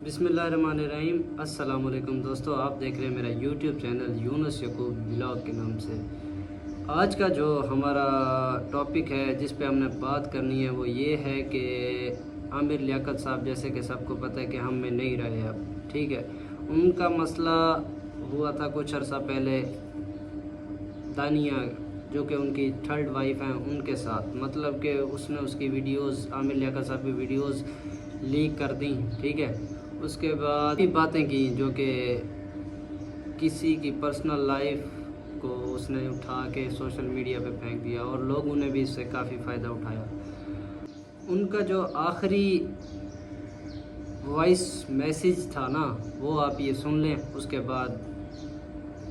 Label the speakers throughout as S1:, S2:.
S1: बिस्मिल्लाहिर्रहमानिर्रहीम। अस्सलाम वालेकुम दोस्तों, आप देख रहे हैं मेरा यूट्यूब चैनल यूनुस यकूब ब्लॉग के नाम से। आज का जो हमारा टॉपिक है जिस पे हमने बात करनी है वो ये है कि आमिर लियाकत साहब, जैसे कि सबको पता है कि हम में नहीं रहे अब, ठीक है। उनका मसला हुआ था कुछ अर्सा पहले दानिया, जो कि उनकी थर्ड वाइफ हैं, उनके साथ। मतलब कि उसने उसकी वीडियोस, आमिर लियाकत साहब की वीडियोस लीक कर दी, ठीक है। उसके बाद भी बातें की जो कि किसी की पर्सनल लाइफ को उसने उठा के सोशल मीडिया पे फेंक दिया और लोगों ने भी इससे काफ़ी फ़ायदा उठाया। उनका जो आखिरी वॉइस मैसेज था ना, वो आप ये सुन लें, उसके बाद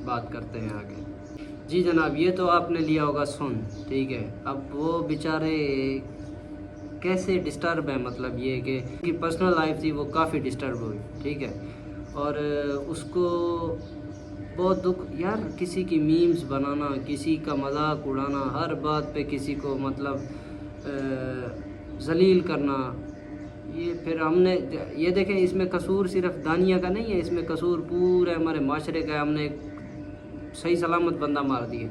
S1: बात करते हैं आगे। जी जनाब, ये तो आपने लिया होगा सुन, ठीक है। अब वो बेचारे कैसे डिस्टर्ब है, मतलब ये कि पर्सनल लाइफ थी वो काफ़ी डिस्टर्ब हुई, ठीक है। और उसको बहुत दुख यार, किसी की मीम्स बनाना, किसी का मजाक उड़ाना, हर बात पे किसी को मतलब जलील करना, ये फिर हमने ये देखें, इसमें कसूर सिर्फ दानिया का नहीं है, इसमें कसूर पूरे हमारे माशरे का है। हमने एक सही सलामत बंदा मार दिया,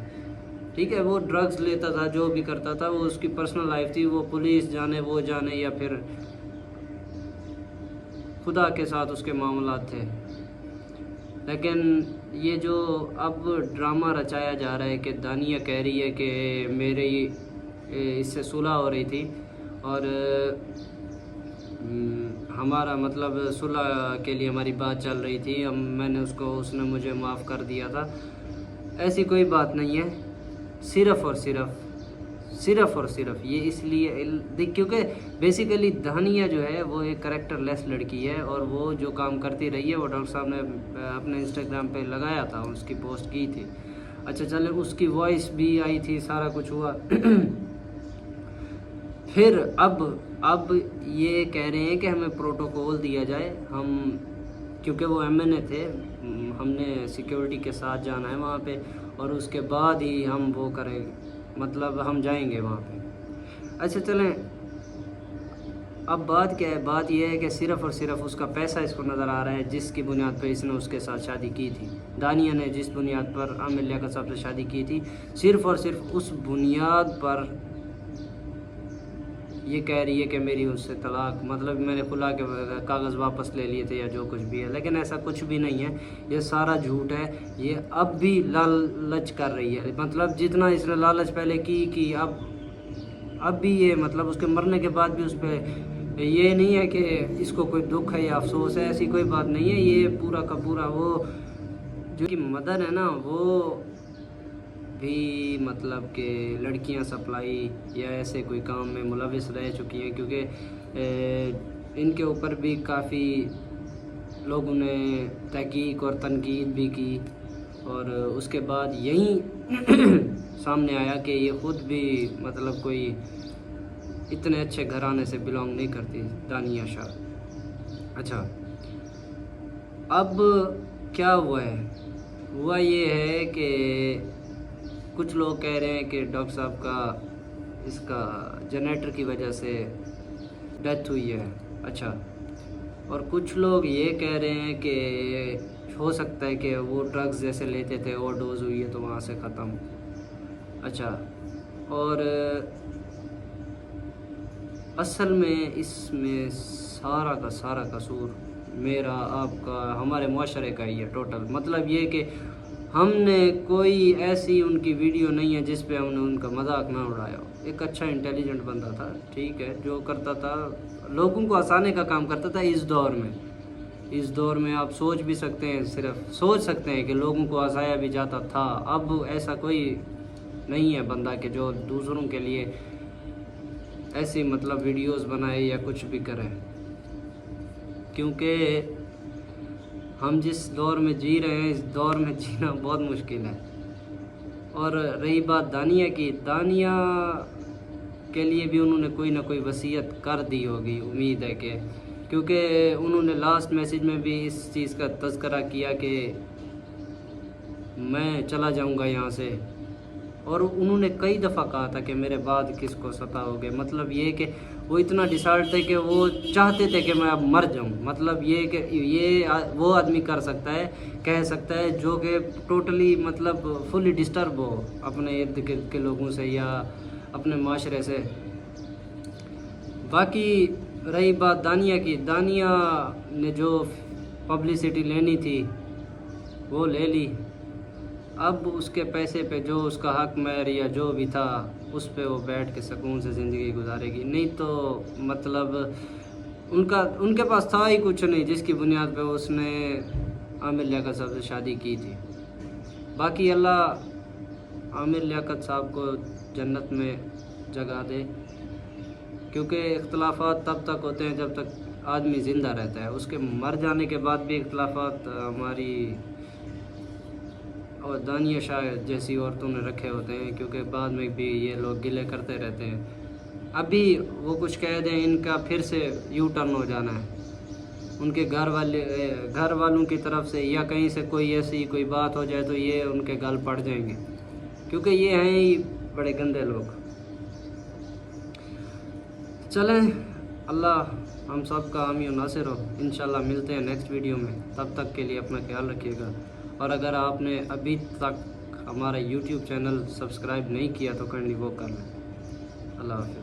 S1: ठीक है। वो ड्रग्स लेता था, जो भी करता था, वो उसकी पर्सनल लाइफ थी, वो पुलिस जाने, वो जाने, या फिर खुदा के साथ उसके मामलात थे। लेकिन ये जो अब ड्रामा रचाया जा रहा है कि दानिया कह रही है कि मेरे इससे सुलह हो रही थी और हमारा मतलब सुलह के लिए हमारी बात चल रही थी, मैंने उसने मुझे माफ़ कर दिया था। ऐसी कोई बात नहीं है। सिर्फ़ और सिर्फ ये इसलिए देख, क्योंकि बेसिकली दानिया जो है वो एक करेक्टर लेस लड़की है, और वो जो काम करती रही है वो डॉक्टर साहब ने अपने इंस्टाग्राम पे लगाया था, उसकी पोस्ट की थी। अच्छा चले, उसकी वॉइस भी आई थी, सारा कुछ हुआ। फिर अब ये कह रहे हैं कि हमें प्रोटोकॉल दिया जाए, हम क्योंकि वो MNA थे, हमने सिक्योरिटी के साथ जाना है वहाँ पे, और उसके बाद ही हम वो करेंगे, मतलब हम जाएंगे वहाँ पे। अच्छा चलें, अब बात क्या है? बात यह है कि सिर्फ़ और सिर्फ उसका पैसा इसको नज़र आ रहा है, जिसकी बुनियाद पर इसने उसके साथ शादी की थी। दानिया ने जिस बुनियाद पर आमिर लियाकत साहब से शादी की थी, सिर्फ़ और सिर्फ उस बुनियाद पर ये कह रही है कि मेरी उससे तलाक, मतलब मैंने खुला के कागज़ वापस ले लिए थे या जो कुछ भी है। लेकिन ऐसा कुछ भी नहीं है, ये सारा झूठ है। ये अब भी लालच कर रही है, मतलब जितना इसने लालच पहले की अब भी ये, मतलब उसके मरने के बाद भी उस पर ये नहीं है कि इसको कोई दुख है या अफसोस है, ऐसी कोई बात नहीं है। ये पूरा का पूरा वो जो कि मदर है ना, वो भी मतलब कि लड़कियां सप्लाई या ऐसे कोई काम में मुलविस रह चुकी हैं, क्योंकि इनके ऊपर भी काफ़ी लोगों ने तहकीक और तनकीद भी की, और उसके बाद यही सामने आया कि ये ख़ुद भी मतलब कोई इतने अच्छे घराने से बिलोंग नहीं करती, दानिया शाह। अच्छा, अब क्या हुआ है? हुआ ये है कि कुछ लोग कह रहे हैं कि डॉक्टर साहब का इसका जनरेटर की वजह से डेथ हुई है। अच्छा, और कुछ लोग ये कह रहे हैं कि हो सकता है कि वो ड्रग्स जैसे लेते थे, ओवरडोज हुई है तो वहाँ से ख़त्म। अच्छा, और असल में इसमें सारा का सारा कसूर मेरा, आपका, हमारे मुआशरे का ही है टोटल। मतलब ये कि हमने कोई ऐसी उनकी वीडियो नहीं है जिस पे हमने उनका मजाक ना उड़ाया हो। एक अच्छा इंटेलिजेंट बंदा था, ठीक है, जो करता था लोगों को हंसाने का काम करता था। इस दौर में आप सोच भी सकते हैं, सिर्फ सोच सकते हैं कि लोगों को हंसाया भी जाता था। अब ऐसा कोई नहीं है बंदा कि जो दूसरों के लिए ऐसी मतलब वीडियोस बनाए या कुछ भी करे, क्योंकि हम जिस दौर में जी रहे हैं, इस दौर में जीना बहुत मुश्किल है। और रही बात दानिया की, दानिया के लिए भी उन्होंने कोई ना कोई वसीयत कर दी होगी, उम्मीद है कि, क्योंकि उन्होंने लास्ट मैसेज में भी इस चीज़ का तज़करा किया कि मैं चला जाऊंगा यहाँ से, اور انہوں نے کئی دفعہ کہا تھا کہ میرے بعد کس کو ستاؤگے، مطلب یہ کہ وہ اتنا ڈیسائیڈ تھے کہ وہ چاہتے تھے کہ میں اب مر جاؤں، مطلب یہ کہ یہ وہ آدمی کر سکتا ہے، کہہ سکتا ہے جو کہ ٹوٹلی مطلب فلی ڈسٹرب ہو اپنے ارد گرد کے لوگوں سے یا اپنے معاشرے سے۔ باقی رہی بات دانیہ کی، دانیہ نے جو پبلسٹی لینی تھی وہ لے لی، اب اس کے پیسے پہ جو اس کا حق مہر یا جو بھی تھا اس پہ وہ بیٹھ کے سکون سے زندگی گزارے گی، نہیں تو مطلب ان کے پاس تھا ہی کچھ نہیں جس کی بنیاد پہ اس نے عامر لیاقت صاحب سے شادی کی تھی۔ باقی اللہ عامر لیاقت صاحب کو جنت میں جگہ دے، کیونکہ اختلافات تب تک ہوتے ہیں جب تک آدمی زندہ رہتا ہے، اس کے مر جانے کے بعد بھی اختلافات ہماری اور دانیہ شاہ جیسی عورتوں نے رکھے ہوتے ہیں، کیونکہ بعد میں بھی یہ لوگ گلے کرتے رہتے ہیں۔ ابھی وہ کچھ کہہ دیں ان کا پھر سے یو ٹرن ہو جانا ہے، ان کے گھر والوں کی طرف سے یا کہیں سے کوئی ایسی کوئی بات ہو جائے تو یہ ان کے گل پڑ جائیں گے، کیونکہ یہ ہیں ہی بڑے گندے لوگ۔ چلیں، اللہ ہم سب کا حامی و ناصر ہو، انشاءاللہ ملتے ہیں نیکسٹ ویڈیو میں، تب تک کے لیے اپنا خیال رکھیے گا، اور اگر آپ نے ابھی تک ہمارا یوٹیوب چینل سبسکرائب نہیں کیا تو کائنڈلی وہ کر لیں۔ اللہ حافظ۔